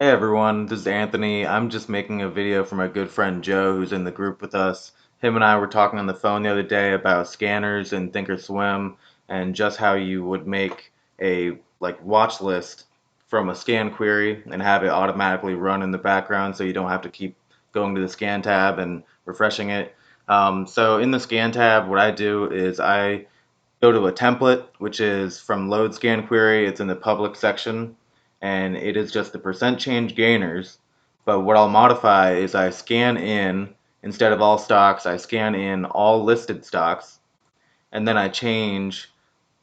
Hey everyone, this is Anthony. I'm just making a video for my good friend Joe, who's in the group with us. Him and I were talking on the phone the other day about scanners and Thinkorswim and just how you would make a watch list from a scan query and have it automatically run in the background so you don't have to keep going to the scan tab and refreshing it. So in the scan tab, what I do is I go to a template, which is from load scan query. It's in the public section, and it is just the percent change gainers. But what I'll modify is I scan in, instead of all stocks, I scan in all listed stocks, and then I change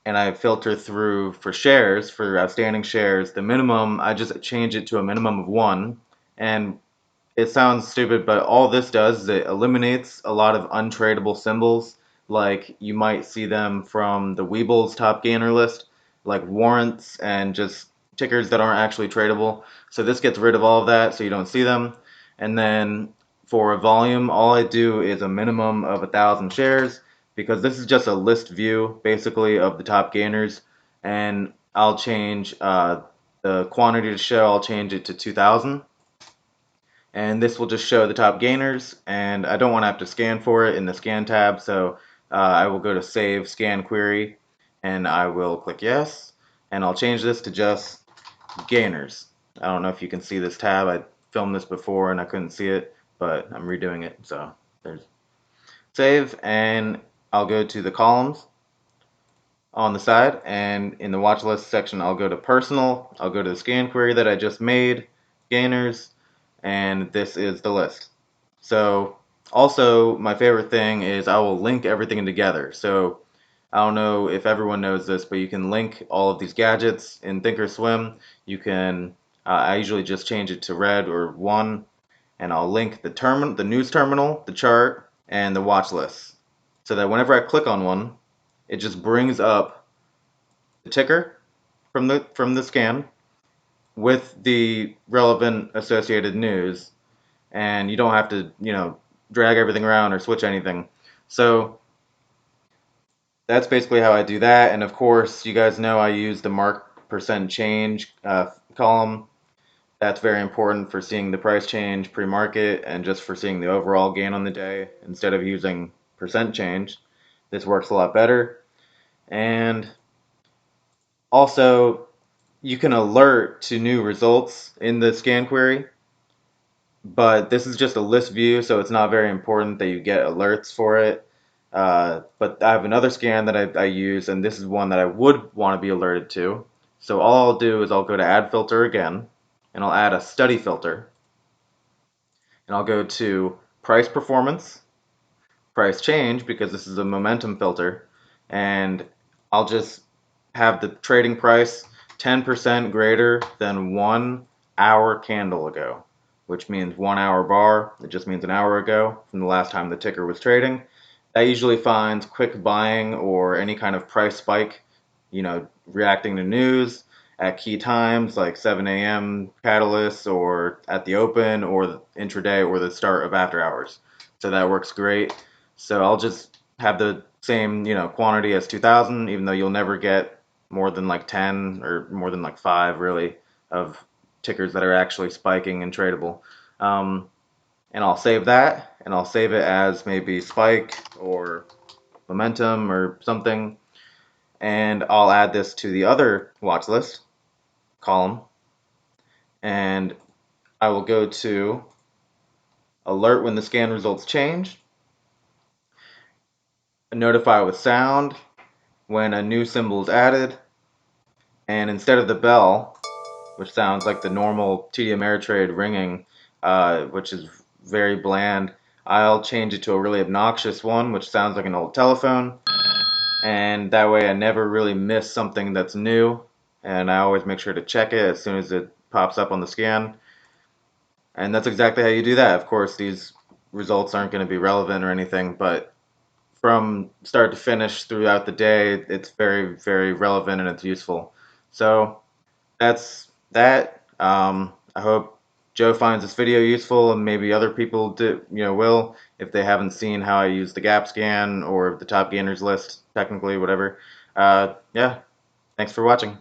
and I filter through for shares, for outstanding shares. The minimum, I just change it to a minimum of one. And it sounds stupid, but all this does is it eliminates a lot of untradeable symbols. Like you might see them from the Weeble's top gainer list, like warrants and just tickers that aren't actually tradable. So this gets rid of all of that so you don't see them. And then for a volume, all I do is a minimum of 1,000 shares because this is just a list view basically of the top gainers. And I'll change the quantity to show, I'll change it to 2,000, and this will just show the top gainers, and I don't want to have to scan for it in the scan tab, so I will go to save scan query and I will click yes, and I'll change this to just gainers. I don't know if you can see this tab. I filmed this before and I couldn't see it, but I'm redoing it. So there's save, and I'll go to the columns on the side, and in the watch list section I'll go to personal, I'll go to the scan query that I just made, gainers, and this is the list. So also my favorite thing is I will link everything together. So I don't know if everyone knows this, but you can link all of these gadgets in Thinkorswim. You can I usually just change it to red or one, and I'll link the news terminal, the chart, and the watch list, so that whenever I click on one, it just brings up the ticker from the scan with the relevant associated news, and you don't have to, drag everything around or switch anything. So that's basically how I do that. And of course, you guys know I use the mark percent change column. That's very important for seeing the price change pre-market and just for seeing the overall gain on the day instead of using percent change. This works a lot better. And also, you can alert to new results in the scan query, but this is just a list view, so it's not very important that you get alerts for it. But I have another scan that I use, and this is one that I would want to be alerted to. So all I'll do is I'll go to add filter again, and I'll add a study filter, and I'll go to price performance, price change, because this is a momentum filter, and I'll just have the trading price 10% greater than 1 hour candle ago, which means 1 hour bar. It just means an hour ago from the last time the ticker was trading. That usually finds quick buying or any kind of price spike, reacting to news at key times like 7 a.m. catalysts or at the open or intraday or the start of after hours. So that works great. So I'll just have the same, quantity as 2,000, even though you'll never get more than like 10 or more than like 5 really of tickers that are actually spiking and tradable. And I'll save that, and I'll save it as maybe spike or momentum or something. And I'll add this to the other watch list column, and I will go to alert when the scan results change, notify with sound when a new symbol is added, and instead of the bell, which sounds like the normal TD Ameritrade ringing, which is very bland, I'll change it to a really obnoxious one, which sounds like an old telephone, and that way I never really miss something that's new, and I always make sure to check it as soon as it pops up on the scan. And that's exactly how you do that. Of course, these results aren't going to be relevant or anything, but from start to finish throughout the day, it's very, very relevant and it's useful. So that's that. I hope Joe finds this video useful, and maybe other people do, will, if they haven't seen how I use the gap scan or the top gainers list, technically, whatever. Yeah, thanks for watching.